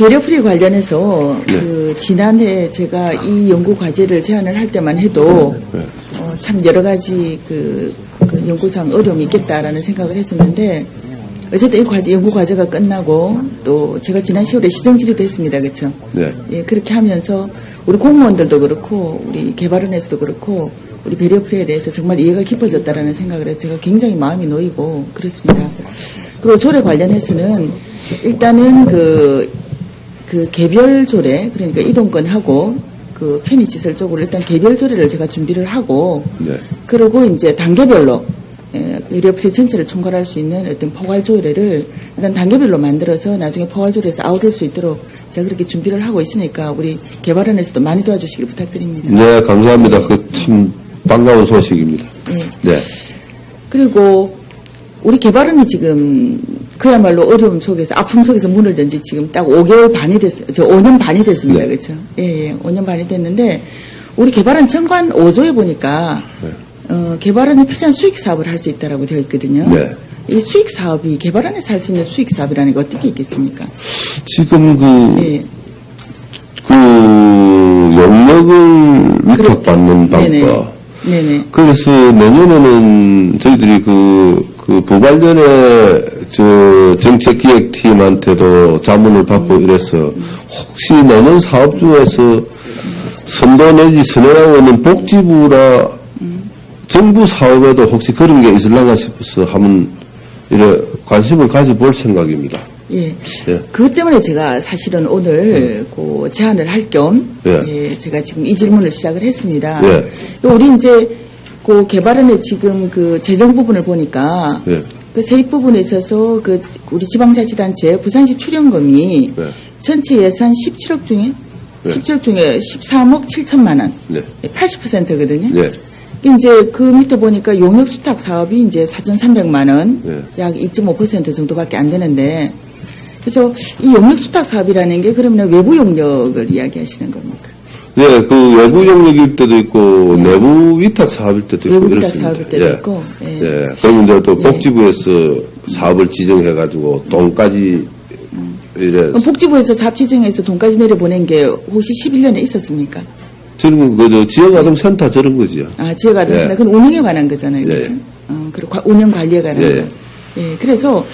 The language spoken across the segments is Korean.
배려프리 관련해서 네. 그 지난해 제가 이 연구 과제를 제안을 할 때만 해도 네. 참 여러 가지 그 연구상 어려움이 있겠다라는 생각을 했었는데 어쨌든 이 연구 과제가 끝나고 또 제가 지난 10월에 시정질의도 했습니다. 그렇죠? 네. 예, 그렇게 하면서 우리 공무원들도 그렇고 우리 개발원에서도 그렇고 우리 배려프리에 대해서 정말 이해가 깊어졌다라는 생각을 해서 제가 굉장히 마음이 놓이고 그렇습니다. 그리고 조례 관련해서는 일단은 그 개별 조례, 그러니까 이동권하고 그 편의시설 쪽으로 일단 개별 조례를 제가 준비를 하고, 네. 그리고 이제 단계별로, 배려프리 전체를 총괄할 수 있는 어떤 포괄 조례를 일단 단계별로 만들어서 나중에 포괄 조례에서 아우를 수 있도록 제가 그렇게 준비를 하고 있으니까 우리 개발원에서도 많이 도와주시길 부탁드립니다. 네, 감사합니다. 그 참 반가운 소식입니다. 네. 네. 그리고 우리 개발원이 지금 그야말로 어려움 속에서 아픔 속에서 문을 연 지 지금 딱 5개월 반이 5년 반이 됐습니다. 네. 그렇죠? 예, 5년 반이 됐는데 우리 개발원 정관 5조에 보니까 네. 개발원이 필요한 수익 사업을 할 수 있다라고 되어 있거든요. 네. 이 수익 사업이 개발원에서 할 수 있는 수익 사업이라는 게 어떻게 있겠습니까? 지금 예. 그 용역을 위탁받는 네네. 방법. 네네. 그래서 내년에는 저희들이 그 부발전의 정책기획팀한테도 자문을 받고 이래서 혹시 내년 사업 중에서 선도 내지 선행하고 있는 복지부나 정부 사업에도 혹시 그런 게 있을랑가 싶어서 한번 이래 관심을 가져볼 생각입니다. 예. 예. 그것 때문에 제가 사실은 오늘 그 제안을 할 겸, 예. 제가 지금 이 질문을 시작을 했습니다. 예. 우리 이제 그 개발원의 지금 그 재정 부분을 보니까 예. 그 세입 부분에 있어서 그 우리 지방자치단체 부산시 출연금이 네. 전체 예산 17억 중에 네. 17억 중에 13억 7천만 원, 네. 80%거든요. 네. 이제 그 밑에 보니까 용역 수탁 사업이 이제 4,300만 원, 네. 약 2.5% 정도밖에 안 되는데, 그래서 이 용역 수탁 사업이라는 게 그러면 외부 용역을 이야기하시는 겁니까? 예, 그 외부 용역일 때도 있고 내부 위탁 사업일 때도 있고 외부 위탁 이렇습니다. 사업일 때도 예. 있고. 예. 예. 그럼 이제 또 예. 복지부에서 사업을 지정해가지고 돈까지 이래 복지부에서 사업 지정해서 돈까지 내려보낸 게 혹시 11년에 있었습니까? 저런 거 지역아동센터 저런 거지요. 아, 지역아동센터. 예. 그건 운영에 관한 거잖아요. 예. 그렇죠? 그리고 운영 관리에 관한 예. 거. 예. 그래서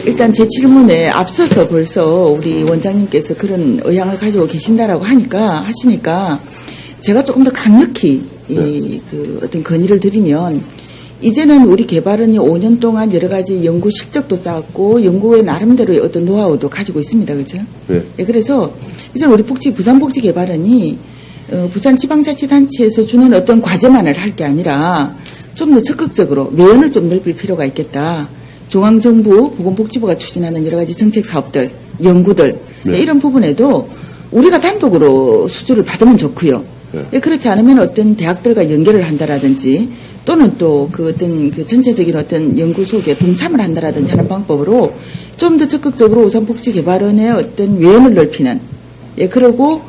일단 제 질문에 앞서서 벌써 우리 원장님께서 그런 의향을 가지고 하시니까 제가 조금 더 강력히 어떤 건의를 드리면 이제는 우리 개발원이 5년 동안 여러 가지 연구 실적도 쌓았고 연구의 나름대로의 어떤 노하우도 가지고 있습니다. 그죠? 네. 예, 그래서 이제 우리 부산복지개발원이 부산지방자치단체에서 주는 어떤 과제만을 할 게 아니라 좀 더 적극적으로 매연을 좀 넓힐 필요가 있겠다. 중앙정부, 보건복지부가 추진하는 여러 가지 정책 사업들, 연구들 네. 이런 부분에도 우리가 단독으로 수주를 받으면 좋고요. 네. 그렇지 않으면 어떤 대학들과 연계를 한다라든지 또는 또 그 어떤 그 전체적인 어떤 연구 속에 동참을 한다라든지 하는 방법으로 좀 더 적극적으로 우산복지개발원의 어떤 외연을 넓히는 그리고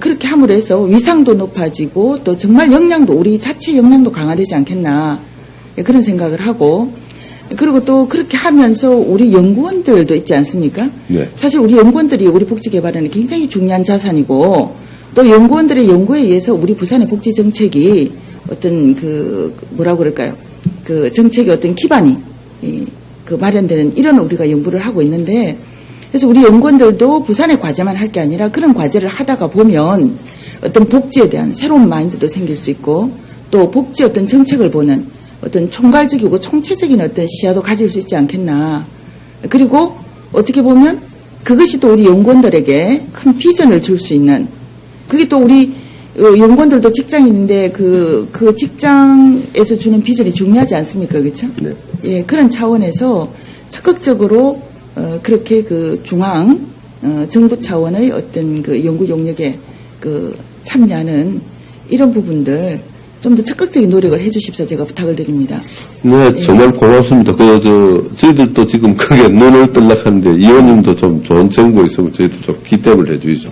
그렇게 함으로 해서 위상도 높아지고 또 정말 역량도 우리 자체 역량도 강화되지 않겠나 그런 생각을 하고 그리고 또 그렇게 하면서 우리 연구원들도 있지 않습니까? 네. 사실 우리 연구원들이 우리 복지개발원에 굉장히 중요한 자산이고 또 연구원들의 연구에 의해서 우리 부산의 복지 정책이 어떤 그 정책의 어떤 기반이 마련되는 이런 우리가 연구를 하고 있는데 그래서 우리 연구원들도 부산의 과제만 할 게 아니라 그런 과제를 하다가 보면 어떤 복지에 대한 새로운 마인드도 생길 수 있고 또 복지 어떤 정책을 보는 어떤 총괄적이고 총체적인 어떤 시야도 가질 수 있지 않겠나. 그리고 어떻게 보면 그것이 또 우리 연구원들에게 큰 비전을 줄 수 있는 그게 또 우리 연구원들도 직장인인데 그 직장에서 주는 비전이 중요하지 않습니까? 그렇죠? 네. 예, 그런 차원에서 적극적으로 그렇게 그 중앙 정부 차원의 어떤 그 연구 용역에 참여하는 이런 부분들 좀 더 적극적인 노력을 해주십사 제가 부탁을 드립니다. 네, 정말 고맙습니다. 저희들도 지금 크게 눈을 뜰락하는데 의원님도 좀 좋은 정보 있으면 저희도 좀 기대를 해주이죠.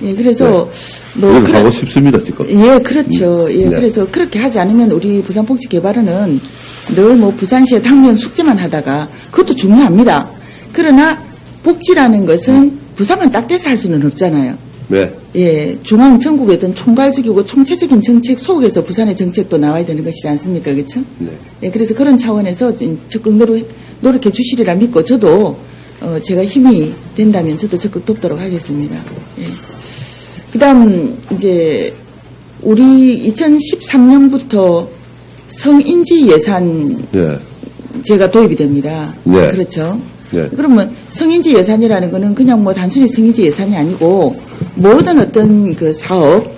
예, 그래서 그렇게 하고 싶습니다, 지금. 예, 그렇죠. 예, 네. 그래서 그렇게 하지 않으면 우리 부산복지개발원은 늘 부산시의 당면 숙제만 하다가 그것도 중요합니다. 그러나 복지라는 것은 부산만 딱 떼서 할 수는 없잖아요. 네. 예, 중앙 전국의 어떤 총괄적이고 총체적인 정책 속에서 부산의 정책도 나와야 되는 것이지 않습니까? 그렇죠? 네. 예, 그래서 그런 차원에서 적극 노력해 주시리라 믿고 저도 제가 힘이 된다면 저도 적극 돕도록 하겠습니다. 예. 그다음 이제 우리 2013년부터 성인지 예산 네. 제가 도입이 됩니다. 네. 그렇죠. 네. 그러면 성인지 예산이라는 거는 그냥 뭐 단순히 성인지 예산이 아니고 모든 어떤 그 사업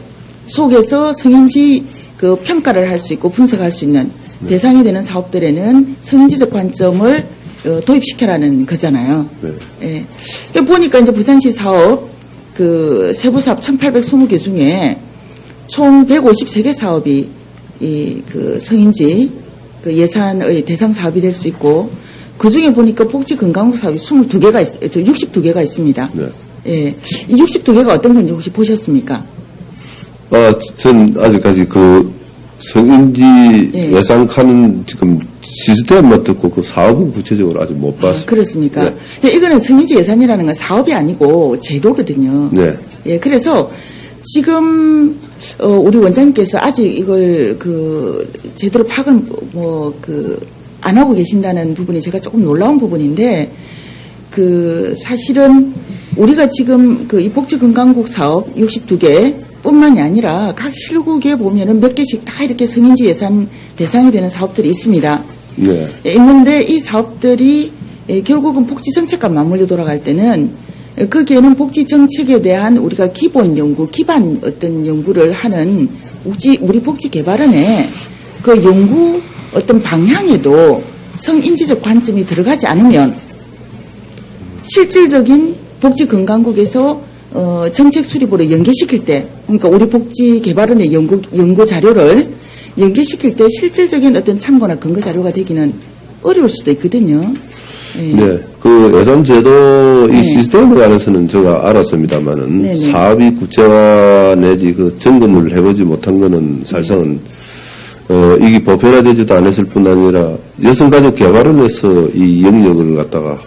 속에서 성인지 그 평가를 할 수 있고 분석할 수 있는 대상이 되는 사업들에는 성인지적 관점을 도입시켜라는 거잖아요. 네. 예. 보니까 이제 부산시 사업 그 세부 사업 1,820개 중에 총 153개 사업이 이 그 성인지 그 예산의 대상 사업이 될 수 있고 그 중에 보니까 복지 건강국 사업이 62개가 있습니다. 네. 예. 이 62개가 어떤 건지 혹시 보셨습니까? 전 아직까지 그 성인지 예. 예산 칸은 지금 시스템만 듣고 그 사업은 구체적으로 아직 못 봤어요. 그렇습니까? 네. 이거는 성인지 예산이라는 건 사업이 아니고 제도거든요. 네. 예, 그래서 지금 우리 원장님께서 아직 이걸 그 제대로 파악을 안 하고 계신다는 부분이 제가 조금 놀라운 부분인데 그 사실은 우리가 지금 그 이 복지건강국 사업 62개 뿐만이 아니라 각 실국에 보면은 몇 개씩 다 이렇게 성인지 예산 대상이 되는 사업들이 있습니다. 네. 있는데 이 사업들이 결국은 복지 정책과 맞물려 돌아갈 때는 거기에는 복지 정책에 대한 우리가 기본 연구, 기반 어떤 연구를 하는 우리 복지 개발원의 그 연구 어떤 방향에도 성인지적 관점이 들어가지 않으면 실질적인 복지 건강국에서 정책 수립으로 연계시킬 때, 그러니까 우리 복지 개발원의 연구 자료를 연계시킬 때 실질적인 어떤 참고나 근거 자료가 되기는 어려울 수도 있거든요. 예. 네. 그 예산 제도 이 네. 시스템에 관해서는 제가 알았습니다만은 네네. 사업이 구체화 내지 그 점검을 해보지 못한 거는 사실상은 이게 보편화되지도 않았을 뿐 아니라 여성가족 개발원에서 이 영역을 갖다가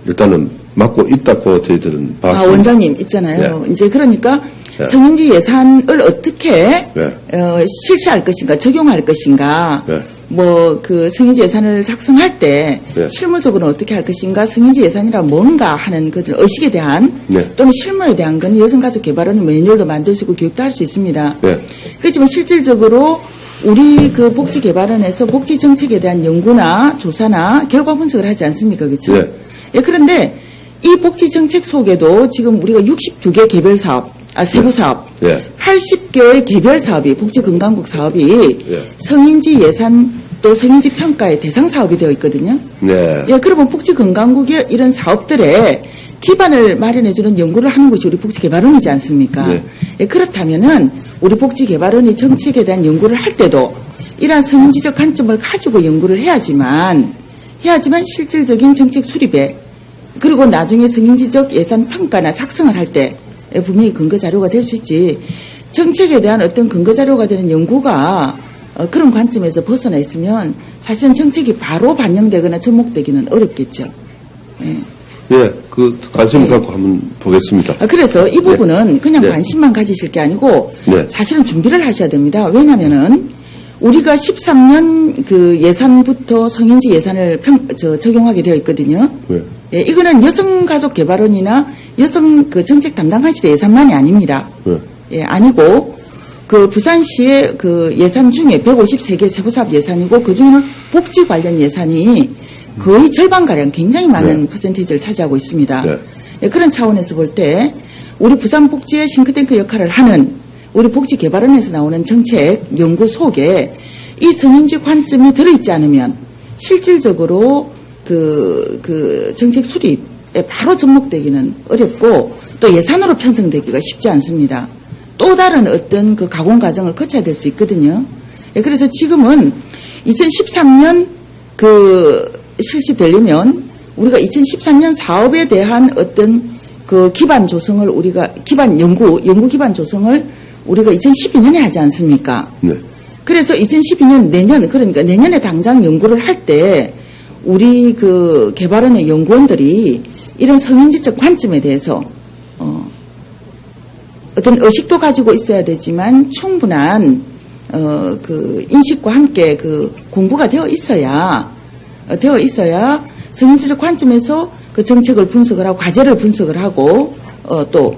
일단은 맡고 있다고 저희들은 봤습니다. 원장님 있잖아요. 네. 이제 그러니까 네. 성인지 예산을 어떻게 네. 실시할 것인가, 적용할 것인가, 네. 뭐 그 성인지 예산을 작성할 때 네. 실무적으로 어떻게 할 것인가, 성인지 예산이라 뭔가 하는 그 의식에 대한 네. 또는 실무에 대한 거는 여성가족개발원이 매뉴얼도 만들 수 있고 교육도 할 수 있습니다. 네. 그렇지만 실질적으로 우리 그 복지개발원에서 복지 정책에 대한 연구나 조사나 결과 분석을 하지 않습니까, 그렇죠? 네. 예, 그런데 이 복지 정책 속에도 지금 우리가 62개 개별 사업, 세부 사업, 네. 80개의 개별 사업이 복지 건강국 사업이 네. 성인지 예산 또 성인지 평가의 대상 사업이 되어 있거든요. 네. 예, 그러면 복지 건강국의 이런 사업들에 기반을 마련해주는 연구를 하는 것이 우리 복지개발원이지 않습니까? 네. 예, 그렇다면은 우리 복지개발원이 정책에 대한 연구를 할 때도 이러한 성인지적 관점을 가지고 연구를 해야지만 실질적인 정책 수립에 그리고 나중에 성인지적 예산 평가나 작성을 할 때 분명히 근거 자료가 될 수 있지. 정책에 대한 어떤 근거 자료가 되는 연구가 그런 관점에서 벗어나 있으면 사실은 정책이 바로 반영되거나 접목되기는 어렵겠죠. 예. 네. 그 관심 네. 갖고 한번 보겠습니다. 그래서 이 부분은 그냥 네. 관심만 가지실 게 아니고 네. 사실은 준비를 하셔야 됩니다. 왜냐하면은 우리가 13년 그 예산부터 성인지 예산을 적용하게 되어 있거든요. 네. 예, 이거는 여성가족개발원이나 여성 그 정책 담당관실의 예산만이 아닙니다. 네. 예, 아니고 그 부산시의 그 예산 중에 153개 세부사업 예산이고 그 중에는 복지 관련 예산이 거의 절반가량 굉장히 많은 네. 퍼센테이지를 차지하고 있습니다. 네. 예, 그런 차원에서 볼 때 우리 부산복지의 싱크탱크 역할을 하는 우리 복지개발원에서 나오는 정책 연구 속에 이 성인지 관점이 들어있지 않으면 실질적으로 그 정책 수립에 바로 접목되기는 어렵고 또 예산으로 편성되기가 쉽지 않습니다. 또 다른 어떤 그 가공 과정을 거쳐야 될 수 있거든요. 예, 그래서 지금은 2013년 그 실시되려면 우리가 2013년 사업에 대한 어떤 그 기반 조성을 우리가 연구 기반 조성을 우리가 2012년에 하지 않습니까? 네. 그래서 2012년 그러니까 내년에 당장 연구를 할 때 우리 그 개발원의 연구원들이 이런 성인지적 관점에 대해서 어떤 의식도 가지고 있어야 되지만 충분한 그 인식과 함께 그 공부가 되어 있어야 성인지적 관점에서 그 정책을 분석을 하고 과제를 분석을 하고 또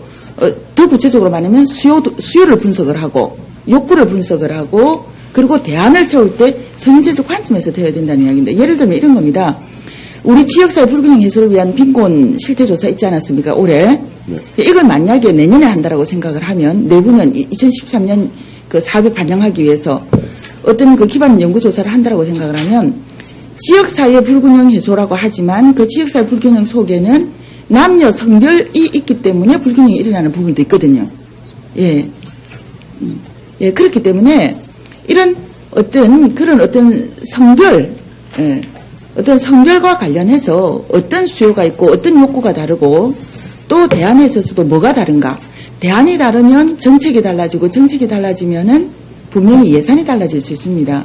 더 구체적으로 말하면 수요를 분석을 하고 욕구를 분석을 하고 그리고 대안을 세울 때 성인지적 관점에서 되어야 된다는 이야기입니다. 예를 들면 이런 겁니다. 우리 지역사회 불균형 해소를 위한 빈곤 실태조사 있지 않았습니까? 올해. 네. 이걸 만약에 내년에 한다라고 생각을 하면 내후년 2013년 그 사업에 반영하기 위해서 어떤 그 기반 연구조사를 한다라고 생각을 하면 지역사회 불균형 해소라고 하지만 그 지역사회 불균형 속에는 남녀 성별이 있기 때문에 불균형이 일어나는 부분도 있거든요. 예. 예, 그렇기 때문에 이런 어떤 성별, 어떤 성별과 관련해서 어떤 수요가 있고 어떤 욕구가 다르고 또 대안에 있어서도 뭐가 다른가. 대안이 다르면 정책이 달라지고 정책이 달라지면은 분명히 예산이 달라질 수 있습니다.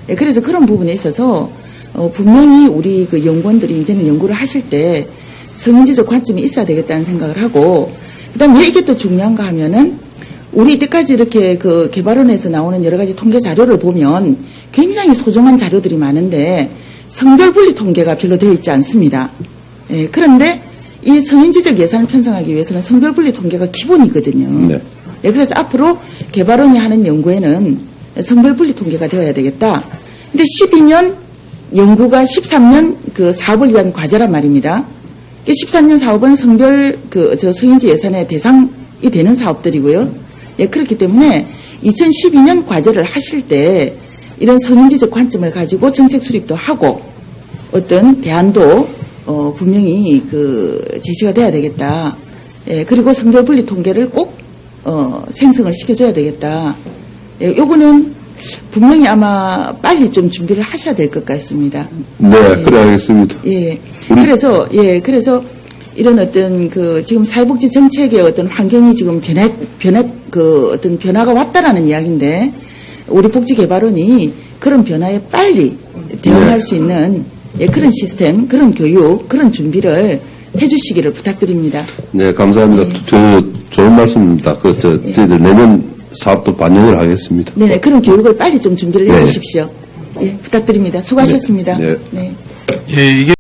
예, 그래서 그런 부분에 있어서 분명히 우리 그 연구원들이 이제는 연구를 하실 때 성인지적 관점이 있어야 되겠다는 생각을 하고 그다음에 왜 이게 또 중요한가 하면은 우리 이때까지 이렇게 그 개발원에서 나오는 여러 가지 통계 자료를 보면 굉장히 소중한 자료들이 많은데 성별 분리 통계가 별로 되어 있지 않습니다. 예, 그런데 이 성인지적 예산을 편성하기 위해서는 성별 분리 통계가 기본이거든요. 네. 예, 그래서 앞으로 개발원이 하는 연구에는 성별 분리 통계가 되어야 되겠다. 근데 12년 연구가 13년 그 사업을 위한 과제란 말입니다. 13년 사업은 성별 성인지 예산의 대상이 되는 사업들이고요. 예, 그렇기 때문에 2012년 과제를 하실 때 이런 성인지적 관점을 가지고 정책 수립도 하고 어떤 대안도 분명히 그 제시가 돼야 되겠다. 예, 그리고 성별 분리 통계를 꼭 생성을 시켜줘야 되겠다. 예, 요거는 분명히 아마 빨리 좀 준비를 하셔야 될 것 같습니다. 네, 예. 그래 알겠습니다. 예. 그래서 이런 어떤 그 지금 사회복지 정책의 어떤 환경이 지금 어떤 변화가 왔다라는 이야기인데 우리 복지개발원이 그런 변화에 빨리 대응할 수 있는 그런 시스템, 그런 교육, 그런 준비를 해주시기를 부탁드립니다. 네, 감사합니다. 좋은 말씀입니다. 저희들 내년 사업도 반영을 하겠습니다. 네, 그런 교육을 빨리 좀 준비를 해주십시오. 예, 부탁드립니다. 수고하셨습니다. 네. 네. 예, 이게